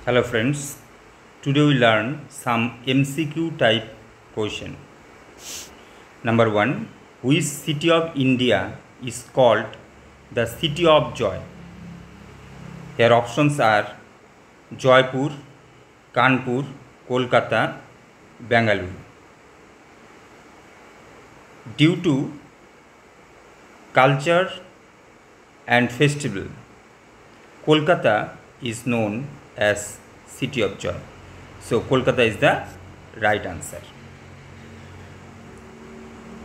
Hello friends, today we learn some MCQ type question. Number 1, which city of India is called the city of joy? Here options are Jaipur, Kanpur, Kolkata, Bengaluru. Due to culture and festival, Kolkata is known as city of joy. So Kolkata is the right answer.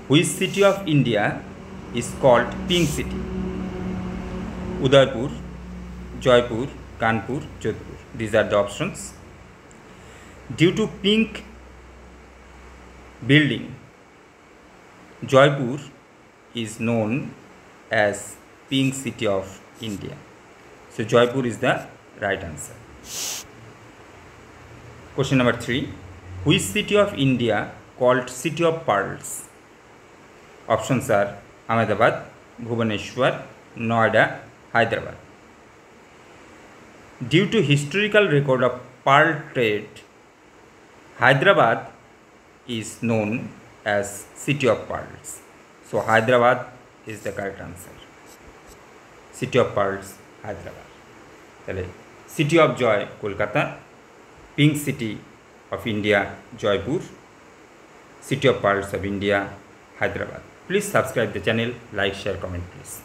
Which city of India is called Pink City? Udaipur, Jaipur, Kanpur, Jodhpur. These are the options. Due to pink building, Jaipur is known as Pink City of India. So Jaipur is the right answer. Question number 3. Which city of India called City of Pearls? Options are Ahmedabad, Bhubaneswar, Noida, Hyderabad. Due to historical record of pearl trade, Hyderabad is known as City of Pearls. So Hyderabad is the correct answer. City of Pearls, Hyderabad. City of Joy, Kolkata. Pink City of India, Jaipur. City of Pearls of India, Hyderabad. Please subscribe the channel, like, share, comment please.